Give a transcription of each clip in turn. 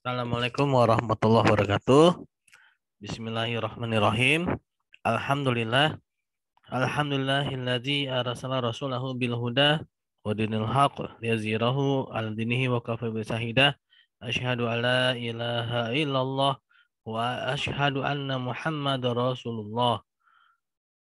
Assalamualaikum warahmatullahi wabarakatuh. Bismillahirrahmanirrahim. Alhamdulillah. Alhamdulillahilladzi arsala rasulahu bil huda wa dinil haq liyazhirahu 'ala dinihi wa kafa bi syahida. Asyhadu an la ilaha illallah wa asyhadu anna Muhammadar Rasulullah.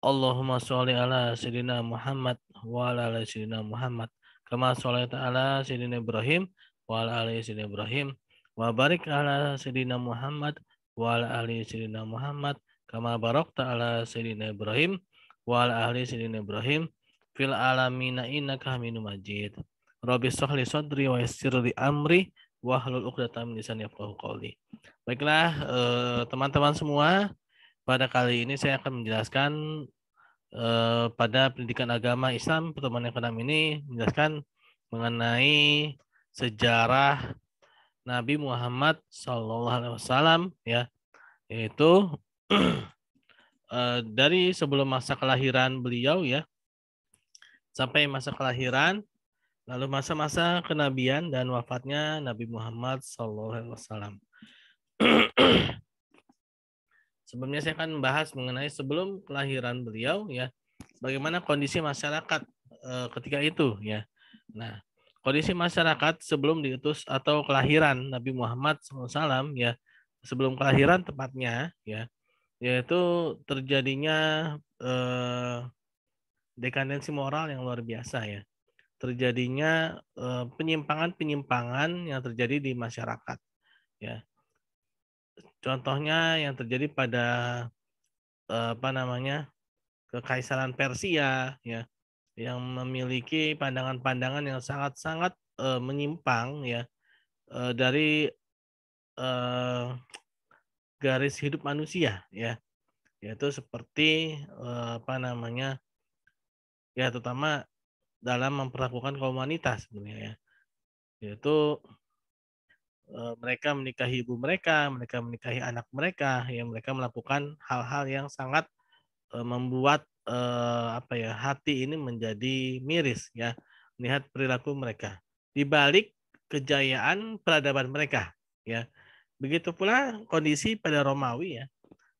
Allahumma sholli ala sayyidina Muhammad wa ala ali sayyidina Muhammad kama sholaita ala sayyidina Ibrahim wa ala ali sayyidina Ibrahim wa barik ala sayyidina Muhammad wa ala ali sayyidina Muhammad kama barakta ala sayyidina Ibrahim wa ala ali sayyidina Ibrahim fil alamin innaka Hamidum Majid. Rabbi shrah li sadri wa yassir li amri wahlul 'uqdatam min lisani yafqahu qawli. Baiklah, teman-teman semua, pada kali ini saya akan menjelaskan pada pendidikan agama Islam pertemuan yang ke-6 ini menjelaskan mengenai sejarah Nabi Muhammad SAW, ya, yaitu dari sebelum masa kelahiran beliau, ya, sampai masa kelahiran, lalu masa-masa kenabian dan wafatnya Nabi Muhammad SAW. Sebelumnya saya akan membahas mengenai sebelum kelahiran beliau, ya, bagaimana kondisi masyarakat ketika itu, ya. Nah, kondisi masyarakat sebelum diutus atau kelahiran Nabi Muhammad SAW, ya, sebelum kelahiran tepatnya, ya, yaitu terjadinya dekadensi moral yang luar biasa, ya, terjadinya penyimpangan-penyimpangan yang terjadi di masyarakat, ya. Contohnya yang terjadi pada Kekaisaran Persia, ya, yang memiliki pandangan-pandangan yang sangat-sangat menyimpang, ya, dari garis hidup manusia, ya, yaitu seperti ya, terutama dalam memperlakukan kaum wanita sebenarnya, ya, yaitu mereka menikahi ibu mereka menikahi anak mereka, yang mereka melakukan hal-hal yang sangat membuat hati ini menjadi miris, ya, melihat perilaku mereka di balik kejayaan peradaban mereka, ya. Begitu pula kondisi pada Romawi, ya.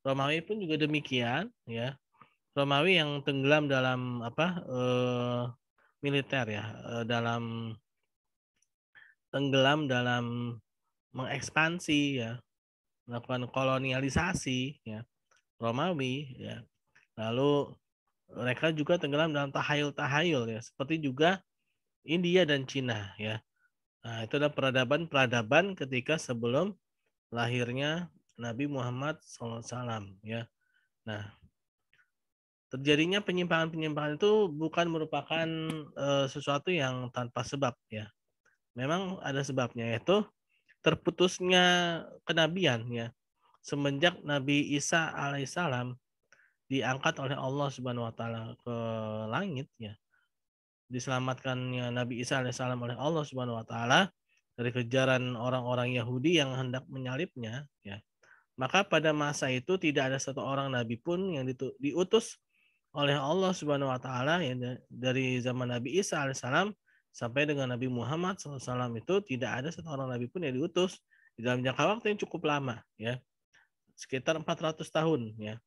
Romawi pun juga demikian, ya. Romawi yang tenggelam dalam militer, ya, tenggelam dalam mengekspansi, ya, melakukan kolonialisasi, ya, Romawi, ya. Lalu mereka juga tenggelam dalam tahayul-tahayul, ya, seperti juga India dan Cina, ya. Nah, itu adalah peradaban-peradaban ketika sebelum lahirnya Nabi Muhammad SAW, ya. Nah, terjadinya penyimpangan-penyimpangan itu bukan merupakan sesuatu yang tanpa sebab, ya. Memang ada sebabnya, yaitu terputusnya kenabian, ya, semenjak Nabi Isa alaihissalam diangkat oleh Allah Subhanahu wa taala ke langit, ya. Diselamatkannya Nabi Isa alaihissalam oleh Allah Subhanahu wa taala dari kejaran orang-orang Yahudi yang hendak menyalibnya, ya. Maka pada masa itu tidak ada satu orang nabi pun yang diutus oleh Allah Subhanahu wa taala, ya, dari zaman Nabi Isa alaihissalam sampai dengan Nabi Muhammad SAW, itu tidak ada satu orang nabi pun yang diutus di dalam jangka waktu yang cukup lama, ya. Sekitar 400 tahun, ya.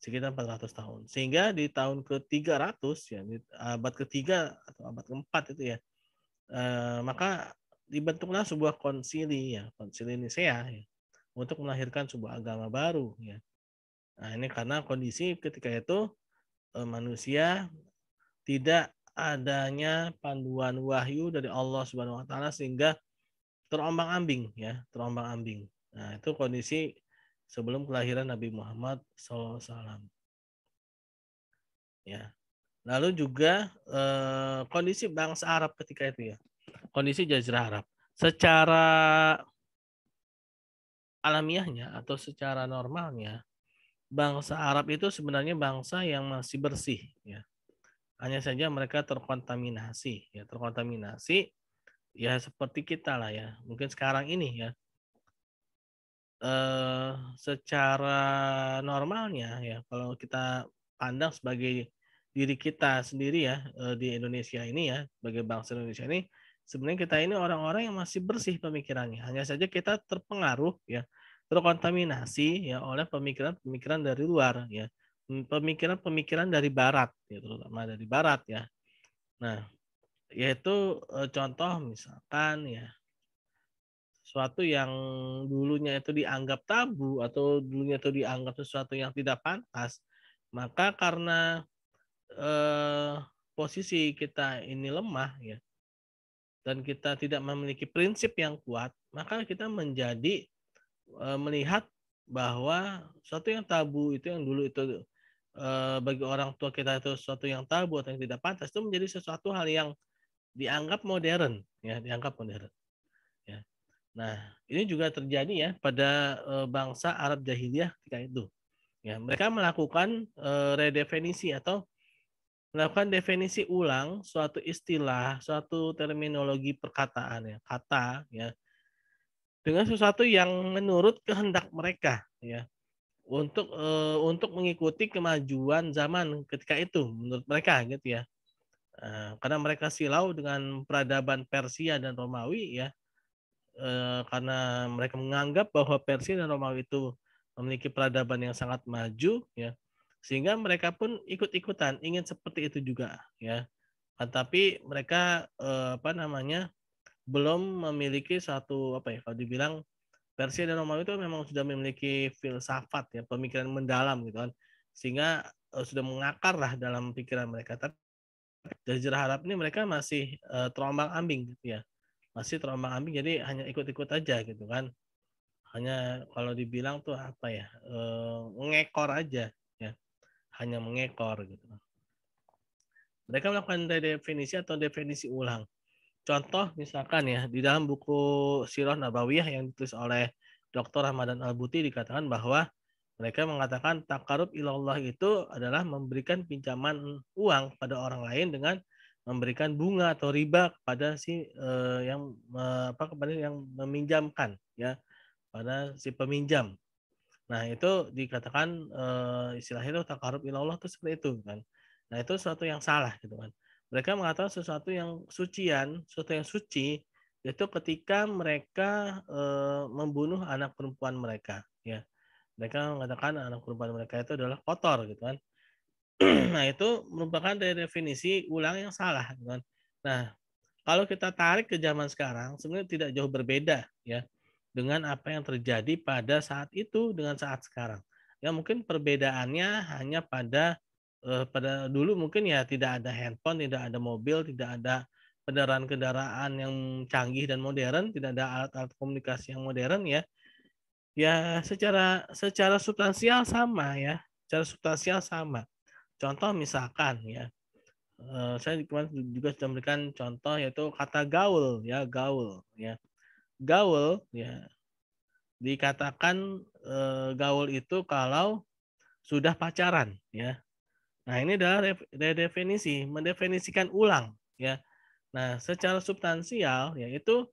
Sekitar 400 tahun. Sehingga di tahun ke-300, ya, di abad ketiga atau abad keempat itu, ya, maka dibentuklah sebuah konsili, ya, konsili Nisea, ya, untuk melahirkan sebuah agama baru, ya. Nah, ini karena kondisi ketika itu manusia tidak adanya panduan wahyu dari Allah Subhanahu wa taala sehingga terombang-ambing, ya, terombang-ambing. Nah, itu kondisi sebelum kelahiran Nabi Muhammad SAW. Ya. Lalu juga kondisi bangsa Arab ketika itu, ya. Kondisi Jazirah Arab. Secara alamiahnya atau secara normalnya, bangsa Arab itu sebenarnya bangsa yang masih bersih, ya. Hanya saja mereka terkontaminasi, ya, ya, seperti kita lah, ya. Mungkin sekarang ini, ya, secara normalnya, ya, kalau kita pandang sebagai diri kita sendiri, ya, di Indonesia ini, ya, sebagai bangsa Indonesia ini, sebenarnya kita ini orang-orang yang masih bersih pemikirannya. Hanya saja kita terpengaruh ya, terkontaminasi ya oleh pemikiran-pemikiran dari luar ya. Pemikiran-pemikiran dari barat ya, terutama dari barat ya. Nah, yaitu contoh misalkan ya sesuatu yang dulunya itu dianggap tabu atau dulunya itu dianggap sesuatu yang tidak pantas, maka karena eh, posisi kita ini lemah ya dan kita tidak memiliki prinsip yang kuat, maka kita menjadi melihat bahwa sesuatu yang tabu itu yang dulu itu bagi orang tua kita itu sesuatu yang tabu atau yang tidak pantas itu menjadi sesuatu hal yang dianggap modern ya, dianggap modern ya. Nah, ini juga terjadi ya pada bangsa Arab jahiliyah ketika itu. Ya, mereka melakukan redefinisi atau melakukan definisi ulang suatu istilah, suatu terminologi perkataan ya, kata ya, dengan sesuatu yang menurut kehendak mereka ya, untuk mengikuti kemajuan zaman ketika itu menurut mereka gitu ya. Karena mereka silau dengan peradaban Persia dan Romawi ya, karena mereka menganggap bahwa Persia dan Romawi itu memiliki peradaban yang sangat maju ya, sehingga mereka pun ikut-ikutan ingin seperti itu juga ya. Tapi mereka apa namanya belum memiliki satu apa ya, kalau dibilang Persia dan Romawi itu memang sudah memiliki filsafat ya, pemikiran mendalam gitu kan, sehingga sudah mengakar lah dalam pikiran mereka. Tapi Jazirah Arab ini mereka masih terombang-ambing gitu ya, masih terombang-ambing, jadi hanya ikut-ikut aja gitu kan, hanya kalau dibilang tuh apa ya, mengekor aja ya, hanya mengekor gitu. Mereka melakukan redefinisi atau definisi ulang. Contoh misalkan ya di dalam buku Sirah Nabawiyah yang ditulis oleh Dr. Ramadan Al-Buti dikatakan bahwa mereka mengatakan takarub ilallah itu adalah memberikan pinjaman uang pada orang lain dengan memberikan bunga atau riba kepada si yang kepada yang meminjamkan ya, pada si peminjam. Nah, itu dikatakan istilahnya itu takarub ilallah itu seperti itu kan. Nah, itu sesuatu yang salah gitu kan. Mereka mengatakan sesuatu yang sucian, sesuatu yang suci itu ketika mereka membunuh anak perempuan mereka ya. Mereka mengatakan anak perempuan mereka itu adalah kotor gitu kan. Nah, itu merupakan definisi ulang yang salah gitu kan. Nah, kalau kita tarik ke zaman sekarang sebenarnya tidak jauh berbeda ya dengan apa yang terjadi pada saat itu dengan saat sekarang. Ya mungkin perbedaannya hanya pada dulu mungkin ya tidak ada handphone, tidak ada mobil, tidak ada kendaraan-kendaraan yang canggih dan modern, tidak ada alat-alat komunikasi yang modern ya. Ya secara secara substansial sama ya, secara substansial sama. Contoh misalkan ya, saya kemarin juga sudah memberikan contoh yaitu kata gaul ya, gaul ya. Gaul ya dikatakan gaul itu kalau sudah pacaran ya. Nah, ini adalah redefinisi, mendefinisikan ulang ya. Nah, secara substansial yaitu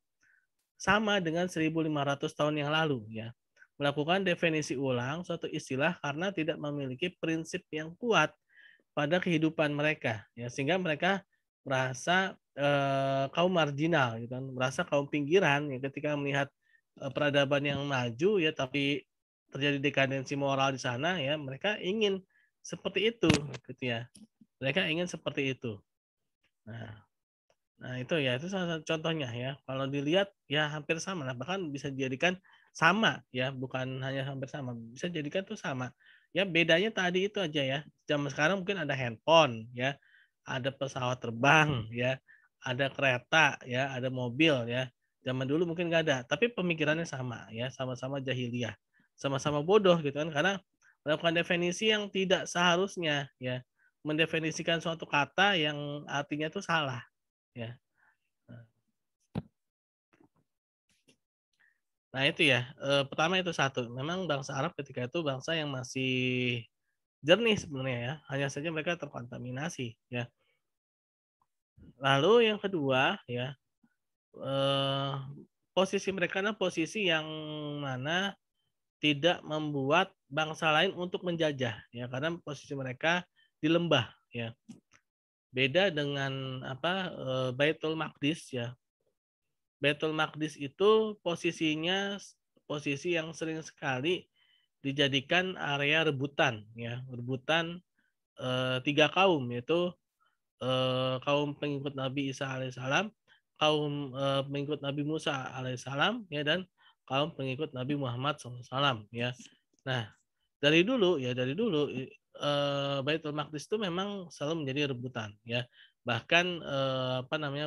sama dengan 1.500 tahun yang lalu ya. Melakukan definisi ulang suatu istilah karena tidak memiliki prinsip yang kuat pada kehidupan mereka ya, sehingga mereka merasa kaum marginal gitu kan, merasa kaum pinggiran ya ketika melihat peradaban yang maju ya, tapi terjadi dekadensi moral di sana ya, mereka ingin seperti itu gitu ya. Mereka ingin seperti itu. Nah, nah itu ya, itu salah satu contohnya ya. Kalau dilihat ya hampir sama lah, bahkan bisa dijadikan sama ya, bukan hanya hampir sama, bisa jadikan tuh sama. Ya bedanya tadi itu aja ya. Zaman sekarang mungkin ada handphone ya, ada pesawat terbang ya, ada kereta ya, ada mobil ya. Zaman dulu mungkin nggak ada, tapi pemikirannya sama ya, sama-sama jahiliyah, sama-sama bodoh gitu kan, karena melakukan definisi yang tidak seharusnya ya, mendefinisikan suatu kata yang artinya itu salah ya. Nah itu ya, pertama itu satu, memang bangsa Arab ketika itu bangsa yang masih jernih sebenarnya ya, hanya saja mereka terkontaminasi ya. Lalu yang kedua ya, eh, posisi mereka adalah posisi yang mana tidak membuat bangsa lain untuk menjajah ya, karena posisi mereka di lembah ya. Beda dengan Baitul Maqdis ya. Baitul Maqdis itu posisinya posisi yang sering sekali dijadikan area rebutan, ya, rebutan tiga kaum, yaitu kaum pengikut Nabi Isa alaihissalam, kaum pengikut Nabi Musa alaihissalam, ya, dan kaum pengikut Nabi Muhammad SAW, ya. Nah, dari dulu Baitul Maqdis itu memang selalu menjadi rebutan, ya. Bahkan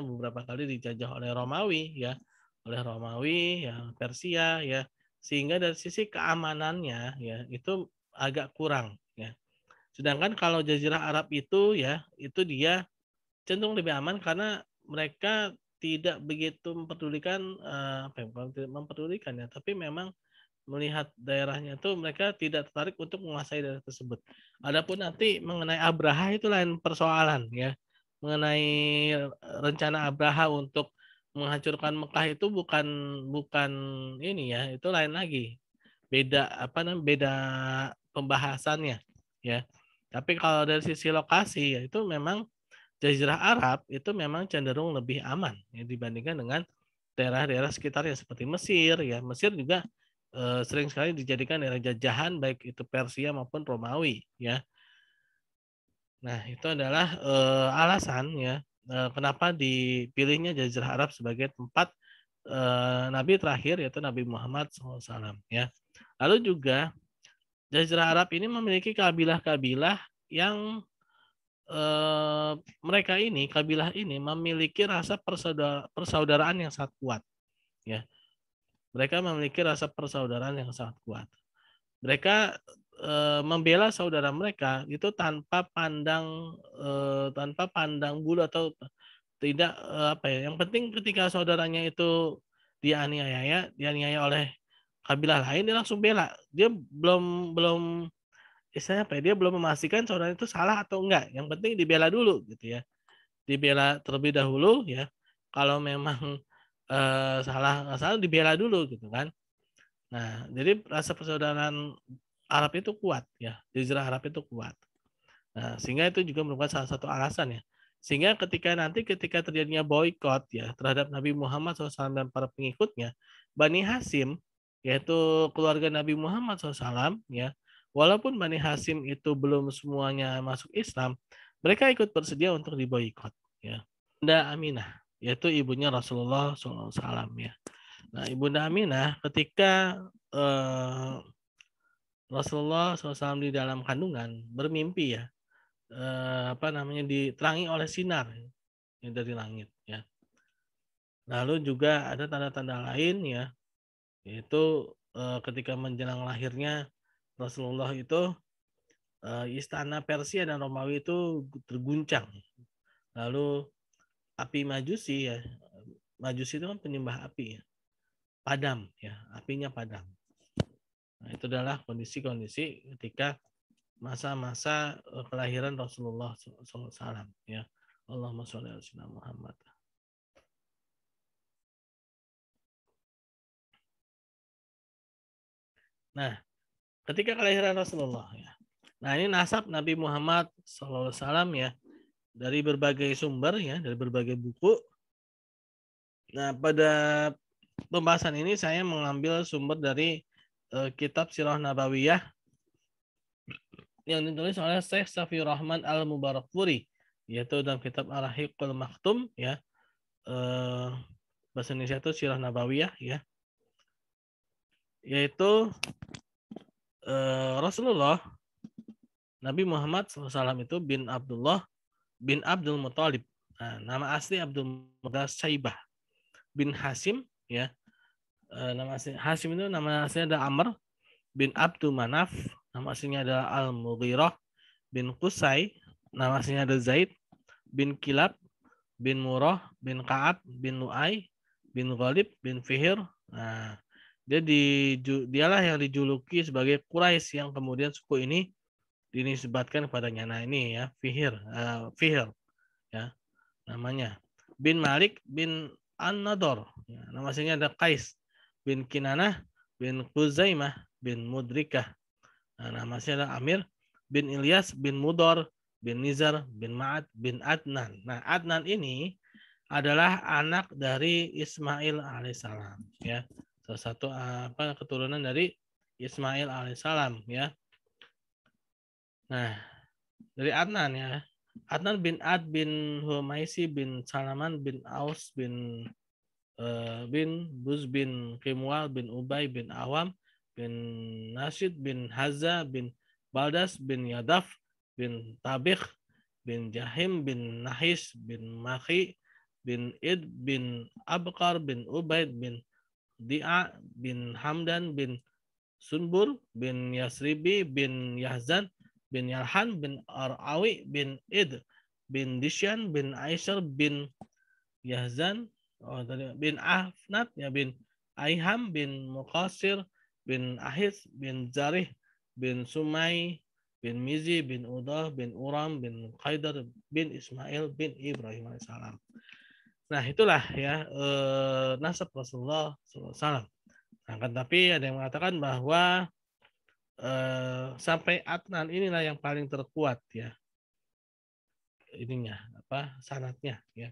beberapa kali dijajah oleh Romawi, ya, ya, Persia, ya, sehingga dari sisi keamanannya, ya, itu agak kurang, ya. Sedangkan kalau Jazirah Arab itu, ya, itu dia cenderung lebih aman karena mereka tidak begitu mempedulikan, bukan tidak mempedulikan, ya, tapi memang melihat daerahnya itu mereka tidak tertarik untuk menguasai daerah tersebut. Adapun nanti mengenai Abraha itu lain persoalan, ya. Mengenai rencana Abraha untuk menghancurkan Mekah itu bukan bukan ini, ya, itu lain lagi. Beda pembahasannya, ya. Tapi kalau dari sisi lokasi, ya, itu memang Jazirah Arab itu memang cenderung lebih aman, ya, dibandingkan dengan daerah-daerah sekitarnya seperti Mesir, ya. Mesir juga sering sekali dijadikan daerah jajahan baik itu Persia maupun Romawi, ya. Nah, itu adalah alasan, ya, kenapa dipilihnya Jazirah Arab sebagai tempat Nabi terakhir yaitu Nabi Muhammad SAW, ya. Lalu juga Jazirah Arab ini memiliki kabilah-kabilah yang mereka ini, kabilah ini memiliki rasa persaudaraan yang sangat kuat, ya. Mereka memiliki rasa persaudaraan yang sangat kuat. Mereka membela saudara mereka itu tanpa pandang bulu atau tidak, yang penting ketika saudaranya itu dianiaya oleh kabilah lain, dia langsung bela. Dia belum belum istilahnya dia belum memastikan saudaranya itu salah atau enggak, yang penting dibela dulu gitu, ya. Dibela terlebih dahulu, ya. Kalau memang salah nggak salah dibela dulu gitu kan. Nah, jadi rasa persaudaraan Arab itu kuat, ya, Jazirah Arab itu kuat. Nah, sehingga itu juga merupakan salah satu alasan, ya. Sehingga ketika terjadinya boykot, ya, terhadap Nabi Muhammad SAW dan para pengikutnya, Bani Hasyim, yaitu keluarga Nabi Muhammad SAW, ya, walaupun Bani Hasyim itu belum semuanya masuk Islam, mereka ikut bersedia untuk diboykot, ya. Bunda Aminah, yaitu ibunya Rasulullah SAW, ya. Nah, Ibunda Aminah ketika Rasulullah SAW di dalam kandungan bermimpi, ya, diterangi oleh sinar yang dari langit, ya. Lalu juga ada tanda-tanda lain, ya, yaitu ketika menjelang lahirnya Rasulullah itu istana Persia dan Romawi itu terguncang. Lalu api Majusi, ya, Majusi itu kan penyembah api, ya, padam, ya, apinya padam. Nah, itu adalah kondisi-kondisi ketika masa-masa kelahiran Rasulullah SAW, ya. Allahumma sholli ala sayyidina Muhammad. Nah, ketika kelahiran Rasulullah, ya. Nah, ini nasab Nabi Muhammad SAW, ya, dari berbagai sumber, ya, dari berbagai buku. Nah, pada pembahasan ini saya mengambil sumber dari kitab Sirah Nabawiyah yang ditulis oleh Syekh Safiur Rahman Al-Mubarakfuri, yaitu dalam kitab Ar-Rahiqul Maktum, ya. Bahasa Indonesia itu Sirah Nabawiyah, ya. Yaitu Rasulullah Nabi Muhammad SAW itu bin Abdullah bin Abdul Muthalib. Nah, nama asli Abdul Muthalib Syaibah bin Hasim, ya. Nama asli Hasim itu nama aslinya ada Amr bin Abdul Manaf, nama aslinya adalah Al-Mughirah bin Qusay, nama aslinya ada Zaid bin Kilab bin Murrah bin Ka'ab bin Lu'ay bin Ghalib bin Fihir. Nah, dialah yang dijuluki sebagai Quraisy yang kemudian suku ini dinisbatkan kepadanya. Nah, ini, ya, Fihir, ya, namanya. Bin Malik bin An-Nador. Ya, nama aslinya ada Qais bin Kinanah bin Khuzaimah bin Mudrikah. Nah, nama aslinya ada Amir bin Ilyas bin Mudor bin Nizar bin Ma'ad bin Adnan. Nah, Adnan ini adalah anak dari Ismail alaihissalam, ya. Salah satu keturunan dari Ismail alaihissalam, ya. Nah, dari Adnan, ya. Adnan bin Ad bin Humaisi bin Salaman bin Aus bin Buz bin Kimwal bin Ubay bin Awam bin Nasid bin Haza bin Baldas bin Yadaf bin Tabikh bin Jahim bin Nahis bin Makhi bin Id bin Abkar bin Ubaid bin Di'a bin Hamdan bin Sunbur bin Yasribi bin Yahzan bin Yalhan bin Arawi bin Id bin Disyan bin Aisyar bin Yahzan bin Afnat ya bin Aiham bin Muqasir bin Ahis bin Zarih bin Sumai bin Mizi bin Udah bin Uram bin Qaidar bin Ismail bin Ibrahim alaihissalam. Nah itulah ya nasab Rasulullah SAW. Nah, kan, tapi ada yang mengatakan bahwa sampai Adnan inilah yang paling terkuat ya ininya sanadnya ya.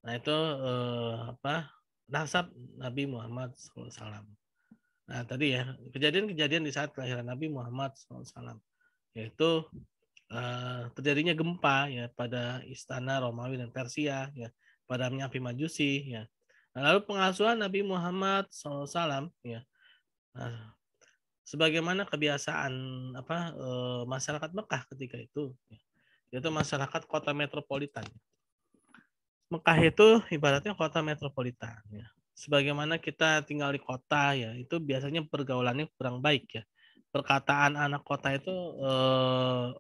Nah itu nasab Nabi Muhammad SAW. Nah tadi ya kejadian-kejadian di saat kelahiran Nabi Muhammad SAW yaitu terjadinya gempa ya pada istana Romawi dan Persia ya, padamnya api Majusi ya. Nah, lalu pengasuhan Nabi Muhammad SAW ya. Nah, sebagaimana kebiasaan masyarakat Mekah ketika itu ya, yaitu masyarakat kota metropolitan. Mekah itu ibaratnya kota metropolitan ya. Sebagaimana kita tinggal di kota ya, itu biasanya pergaulannya kurang baik ya. Perkataan anak kota itu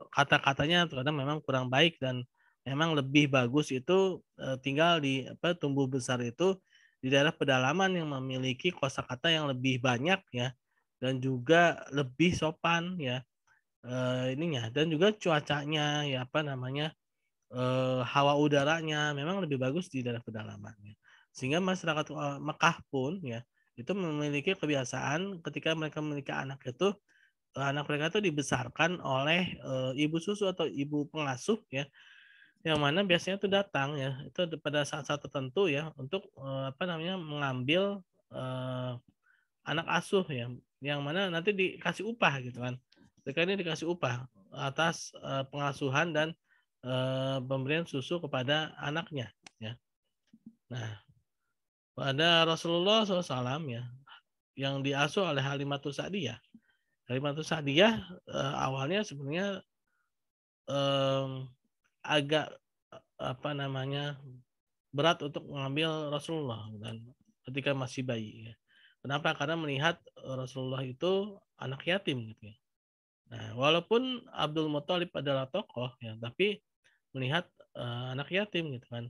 kata-katanya terkadang memang kurang baik dan memang lebih bagus itu tinggal di tumbuh besar itu di daerah pedalaman yang memiliki kosakata yang lebih banyak ya dan juga lebih sopan ya ininya dan juga cuacanya ya hawa udaranya memang lebih bagus di daerah pedalaman ya. Sehingga masyarakat Mekah pun ya itu memiliki kebiasaan ketika mereka memiliki anak itu anak mereka itu dibesarkan oleh ibu susu atau ibu pengasuh ya yang mana biasanya itu datang ya itu pada saat-saat tertentu ya untuk mengambil anak asuh ya yang mana nanti dikasih upah gitu kan. Mereka ini dikasih upah atas pengasuhan dan pemberian susu kepada anaknya ya. Nah, pada Rasulullah SAW ya yang diasuh oleh Halimatus Sa'diyah. Halimatus Sa'diyah awalnya sebenarnya agak berat untuk mengambil Rasulullah dan ketika masih bayi ya. Kenapa? Karena melihat Rasulullah itu anak yatim gitu ya. Nah, walaupun Abdul Muthalib adalah tokoh ya, tapi melihat anak yatim gitu kan.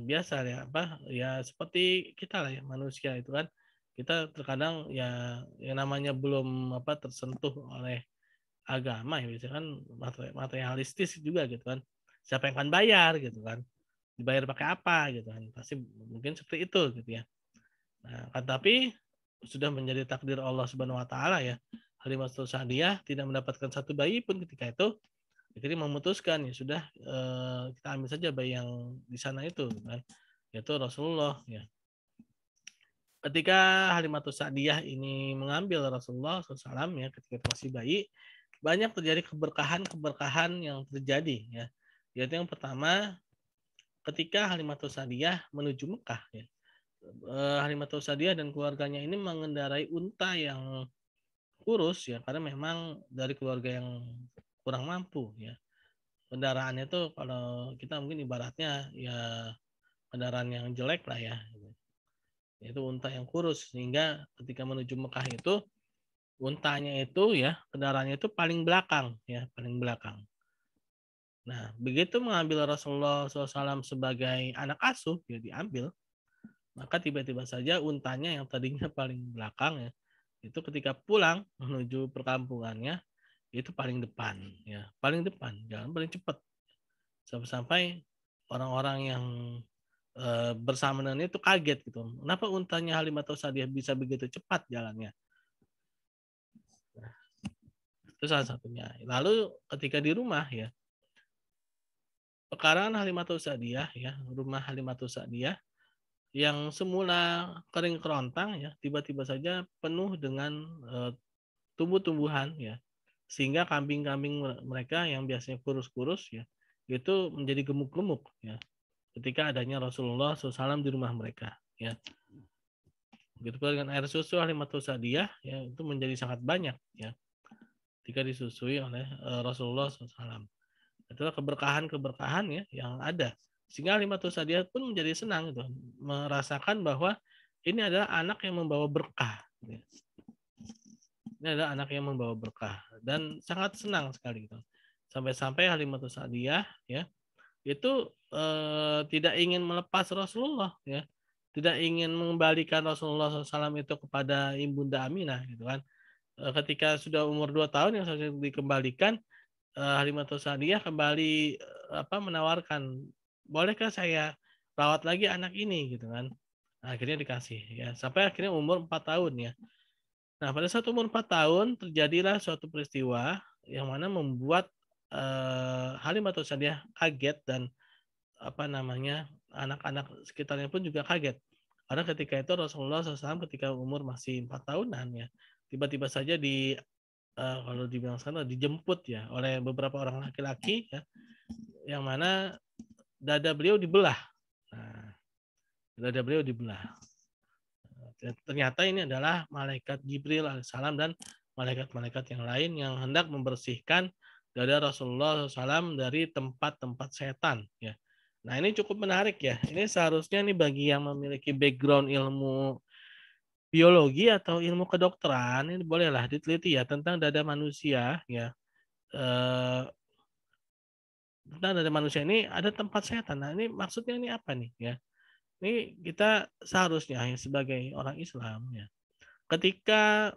Biasa ya ya seperti kita lah ya manusia itu kan. Kita terkadang ya yang namanya belum tersentuh oleh agama ya biasanya kan materialistis juga gitu kan. Siapa yang akan bayar gitu kan? Dibayar pakai apa gitu kan? Pasti mungkin seperti itu gitu ya. Nah, kan tapi sudah menjadi takdir Allah Subhanahu wa taala ya. Halimatus Sa'diyah tidak mendapatkan satu bayi pun ketika itu. Jadi memutuskan ya sudah kita ambil saja bayi yang di sana itu kan. Yaitu Rasulullah ya. Ketika Halimatus Sa'diyah ini mengambil Rasulullah SAW ya ketika masih bayi, banyak terjadi keberkahan yang terjadi ya. Yaitu yang pertama ketika Halimatus Sa'diyah menuju Mekah ya. Halimatus Sa'diyah dan keluarganya ini mengendarai unta yang kurus ya karena memang dari keluarga yang kurang mampu ya. Kendaraannya itu kalau kita mungkin ibaratnya ya kendaraan yang jelek lah ya. Itu unta yang kurus sehingga ketika menuju Mekah itu untanya itu ya kendaraannya itu paling belakang ya paling belakang. Nah begitu mengambil Rasulullah SAW sebagai anak asuh ya diambil maka tiba-tiba saja untanya yang tadinya paling belakang ya itu ketika pulang menuju perkampungannya itu paling depan ya paling depan jalan paling cepat sampai orang-orang yang bersama dengan itu kaget gitu kenapa untanya Halimatus Sa'diyah bisa begitu cepat jalannya. Nah, itu salah satunya. Lalu ketika di rumah ya pekarangan Halimatus Sa'diyah ya, rumah Halimatus Sa'diyah yang semula kering kerontang ya, tiba-tiba saja penuh dengan tumbuh-tumbuhan ya. Sehingga kambing-kambing mereka yang biasanya kurus-kurus ya, itu menjadi gemuk-gemuk ya ketika adanya Rasulullah SAW di rumah mereka ya. Begitu pula dengan air susu Halimatus Sa'diyah ya, itu menjadi sangat banyak ya ketika disusui oleh Rasulullah SAW. Itulah keberkahan-keberkahan ya yang ada. Sehingga Halimatus Sa'diyah pun menjadi senang itu, merasakan bahwa ini adalah anak yang membawa berkah. Ya. Ini adalah anak yang membawa berkah dan sangat senang sekali gitu. Sampai-sampai Halimatus Sa'diyah ya itu tidak ingin melepas Rasulullah ya, tidak ingin mengembalikan Rasulullah SAW itu kepada Ibunda Aminah gitu kan. Ketika sudah umur 2 tahun yang seharusnya dikembalikan, Halimatus Sa'diyah kembali menawarkan, bolehkah saya rawat lagi anak ini gitu kan. Nah, akhirnya dikasih ya sampai akhirnya umur 4 tahun ya. Nah, pada saat umur 4 tahun terjadilah suatu peristiwa yang mana membuat Halimatus Sa'diyah kaget dan anak-anak sekitarnya pun juga kaget. Karena ketika itu Rasulullah SAW ketika umur masih 4 tahunan ya, tiba-tiba saja kalau dibilang sana dijemput ya oleh beberapa orang laki-laki ya, yang mana dada beliau dibelah. Nah, dada beliau dibelah. Ternyata ini adalah malaikat Jibril alaihissalam dan malaikat-malaikat yang lain yang hendak membersihkan dada Rasulullah SAW dari tempat-tempat setan ya. Nah, ini cukup menarik ya. Ini seharusnya nih bagi yang memiliki background ilmu biologi atau ilmu kedokteran, ini bolehlah diteliti ya tentang dada manusia ya. Tentang dada manusia ini ada tempat setan. Nah, ini maksudnya ini apa nih ya? Ini kita seharusnya ya, sebagai orang Islam ya, ketika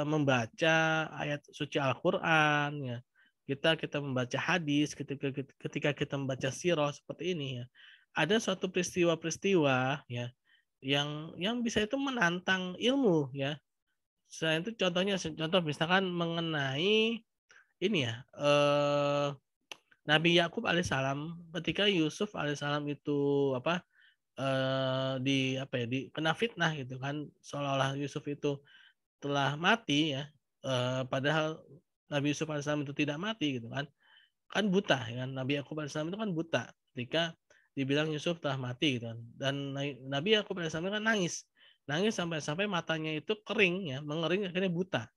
membaca ayat suci Al-Qur'an ya, kita membaca hadis, ketika kita membaca sirah seperti ini ya, ada suatu peristiwa-peristiwa ya yang bisa itu menantang ilmu ya. Selain itu contoh misalkan mengenai ini ya, Nabi Yakub alaihissalam ketika Yusuf alaihissalam itu kena fitnah gitu kan, seolah-olah Yusuf itu telah mati ya, padahal Nabi Yusuf alaihissalam itu tidak mati gitu kan buta ya kan, Nabi Yakub alaihissalam itu kan buta ketika dibilang Yusuf telah mati gitu kan, dan Nabi Yakub alaihissalam kan nangis sampai matanya itu kering ya, mengering akhirnya buta.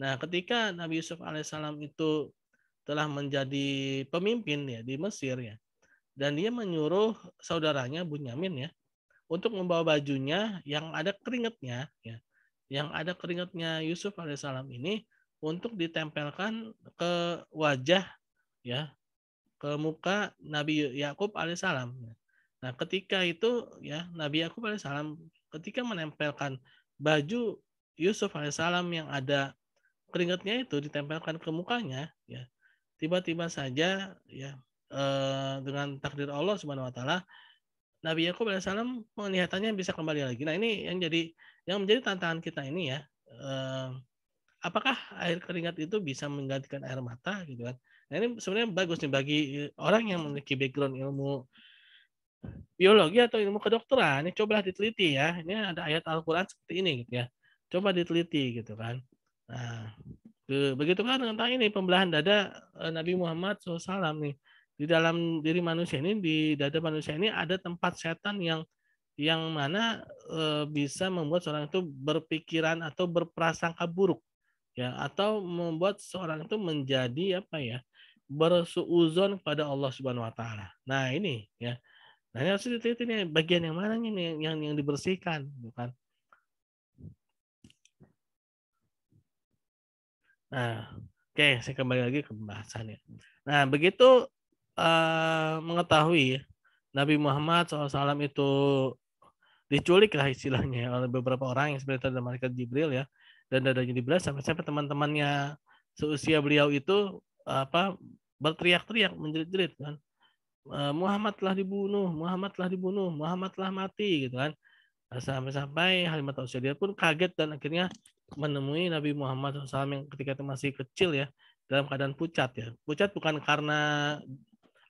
Nah, ketika Nabi Yusuf alaihissalam itu telah menjadi pemimpin ya di Mesir ya, dan dia menyuruh saudaranya Bunyamin ya untuk membawa bajunya yang ada keringatnya ya, yang ada keringatnya Yusuf alaihissalam ini untuk ditempelkan ke wajah ya, ke muka Nabi Yakub alaihissalam. Nah, ketika itu ya Nabi Yakub alaihissalam ketika menempelkan baju Yusuf alaihissalam yang ada keringatnya itu ditempelkan ke mukanya ya, tiba-tiba saja ya, dengan takdir Allah Subhanahu wa taala Nabi Yakub alaihissalam penglihatannya bisa kembali lagi. Nah, ini yang menjadi tantangan kita ini ya. Apakah air keringat itu bisa menggantikan air mata gitu kan? Nah, ini sebenarnya bagus nih bagi orang yang memiliki background ilmu biologi atau ilmu kedokteran. Ini cobalah diteliti ya. Ini ada ayat Al-Qur'an seperti ini gitu ya. Coba diteliti gitu kan. Nah, begitu kan tentang ini pembelahan dada Nabi Muhammad SAW nih. Di dalam diri manusia ini, di dada manusia ini ada tempat setan yang mana bisa membuat seorang itu berpikiran atau berprasangka buruk ya, atau membuat seorang itu menjadi bersuuzon kepada Allah Subhanahu wa taala. Nah, ini ya. Nah, ini harus diteliti nih bagian yang mana nih yang dibersihkan bukan. Nah, oke, saya kembali lagi ke pembahasannya. Nah, begitu mengetahui Nabi Muhammad SAW itu diculik lah istilahnya oleh beberapa orang yang sebenarnya ada malaikat Jibril ya, dan dadanya dibelah sampai teman-temannya seusia beliau itu berteriak-teriak menjerit-jerit kan, Muhammad telah dibunuh, Muhammad telah dibunuh, Muhammad telah mati gitu kan. Sampai-sampai Halimatus Sa'diyah pun kaget dan akhirnya menemui Nabi Muhammad SAW yang ketika itu masih kecil ya, dalam keadaan pucat ya. Pucat bukan karena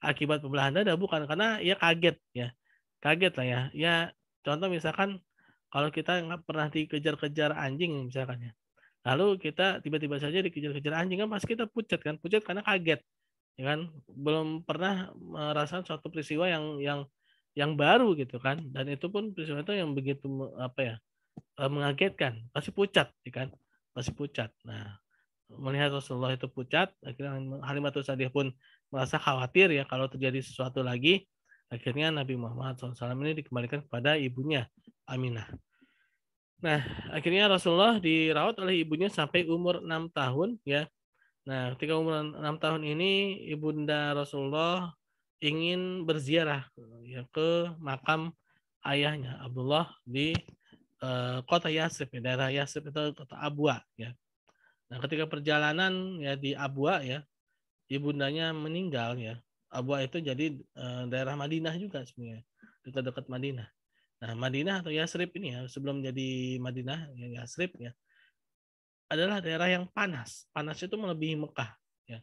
akibat pembelahan dada, bukan, karena ia kaget ya. Kaget lah ya. Ya contoh misalkan kalau kita nggak pernah dikejar-kejar anjing misalkan ya. Lalu kita tiba-tiba saja dikejar-kejar anjing, kan pasti kita pucat kan, pucat karena kaget. Ya kan, belum pernah merasakan suatu peristiwa yang baru gitu kan, dan itu pun peristiwa itu yang begitu apa ya, mengagetkan, pasti pucat ya kan, pasti pucat. Nah, melihat Rasulullah itu pucat, akhirnya Halimatus Sa'diyah pun merasa khawatir ya kalau terjadi sesuatu lagi. Akhirnya Nabi Muhammad SAW ini dikembalikan kepada ibunya Aminah. Nah, akhirnya Rasulullah dirawat oleh ibunya sampai umur 6 tahun ya. Nah, ketika umur 6 tahun ini ibunda Rasulullah ingin berziarah ya ke makam ayahnya Abdullah di kota Yatsrib, ya, daerah Yatsrib itu kota Abwa ya. Nah, ketika perjalanan ya di Abwa ya, ibundanya meninggal ya. Abwa itu jadi daerah Madinah juga sebenarnya, dekat-dekat Madinah. Nah, Madinah atau Yatsrib ini ya, sebelum jadi Madinah, ya Yatsrib ya, adalah daerah yang panas. Panas itu melebihi Mekah ya.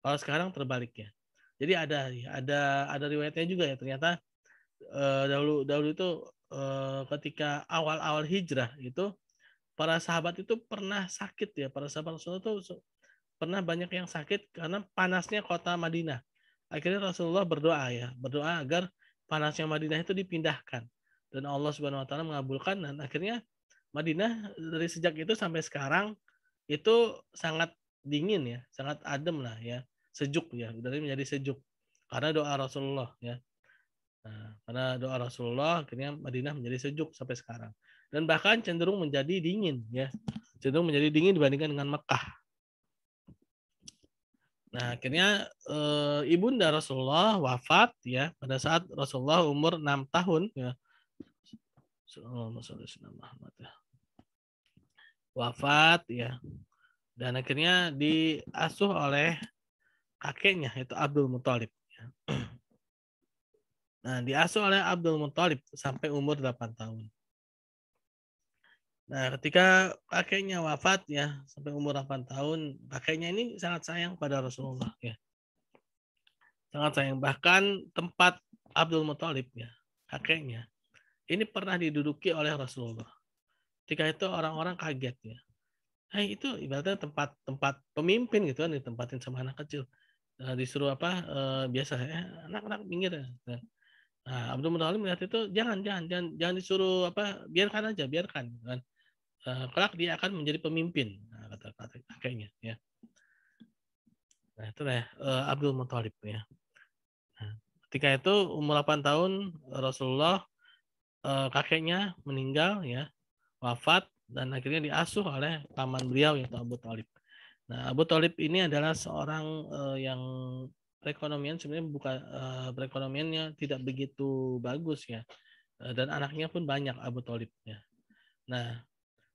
Kalau sekarang terbaliknya. Jadi ada riwayatnya juga ya, ternyata dahulu itu ketika awal-awal hijrah itu para sahabat itu pernah sakit ya, para sahabat Rasulullah itu pernah banyak yang sakit karena panasnya kota Madinah. Akhirnya Rasulullah berdoa agar panasnya Madinah itu dipindahkan. Dan Allah Subhanahu wa taala mengabulkan, dan akhirnya Madinah dari sejak itu sampai sekarang itu sangat dingin ya, sangat adem lah ya, sejuk ya, dari menjadi sejuk karena doa Rasulullah ya. Nah, karena doa Rasulullah akhirnya Madinah menjadi sejuk sampai sekarang. Dan bahkan cenderung menjadi dingin ya. Cenderung menjadi dingin dibandingkan dengan Mekah. Nah, akhirnya ibunda Rasulullah wafat ya pada saat Rasulullah umur 6 tahun ya. Wafat ya. Dan akhirnya diasuh oleh kakeknya itu Abdul Muthalib. Nah, diasuh oleh Abdul Muthalib sampai umur 8 tahun. Nah, ketika kakeknya wafat ya sampai umur 8 tahun, kakeknya ini sangat sayang pada Rasulullah ya. Sangat sayang. Bahkan tempat Abdul Muthalib ya, kakeknya, ini pernah diduduki oleh Rasulullah. Ketika itu orang-orang kaget ya. Hey, itu ibaratnya tempat pemimpin gitu kan, ditempatin sama anak kecil. Disuruh apa? Biasa ya, anak-anak minggir ya. Nah, Abdul Muthalib melihat itu, jangan disuruh apa, biarkan aja, biarkan kan. Kelak dia akan menjadi pemimpin, nah, kata kakeknya ya. Nah, itu ya Abdul Muthalib ya. Nah, ketika itu umur 8 tahun Rasulullah kakeknya meninggal ya, wafat, dan akhirnya diasuh oleh paman beliau yaitu Abu Thalib. Nah, Abu Thalib ini adalah seorang yang perekonomian sebenarnya bukan perekonomiannya tidak begitu bagus ya. Dan anaknya pun banyak Abu Thalib ya. Nah,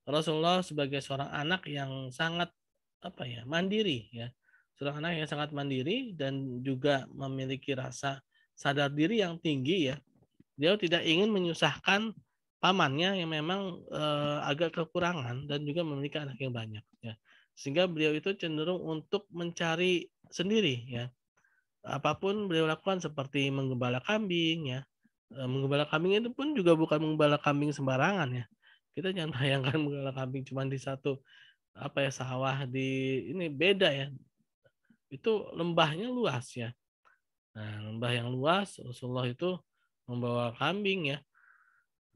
Rasulullah sebagai seorang anak yang sangat apa ya, mandiri ya. Seorang anak yang sangat mandiri dan juga memiliki rasa sadar diri yang tinggi ya. Dia tidak ingin menyusahkan pamannya yang memang agak kekurangan dan juga memiliki anak yang banyak ya. Sehingga beliau itu cenderung untuk mencari sendiri ya. Apapun beliau lakukan seperti menggembala kambing ya. Menggembala kambing itu pun juga bukan menggembala kambing sembarangan ya. Kita jangan bayangkan menggembala kambing cuma di satu apa ya, sawah di ini, beda ya. Itu lembahnya luas ya. Nah, lembah yang luas, Rasulullah itu membawa kambing ya,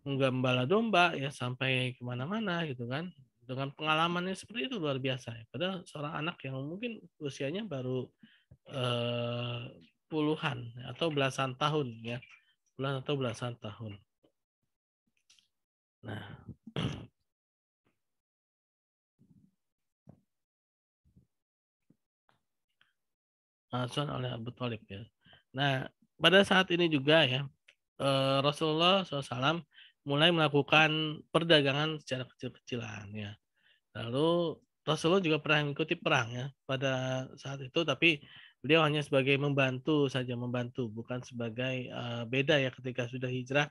menggembala domba ya sampai kemana-mana gitu kan. Dengan pengalamannya seperti itu luar biasa ya. Padahal seorang anak yang mungkin usianya baru eh, puluhan atau belasan tahun ya, belasan tahun. Nah, asuhan oleh Abu Thalib ya. Nah, pada saat ini juga ya Rasulullah SAW mulai melakukan perdagangan secara kecil-kecilan ya. Lalu Rasulullah juga pernah mengikuti perang ya pada saat itu, tapi beliau hanya sebagai membantu saja, membantu, bukan sebagai beda ya ketika sudah hijrah.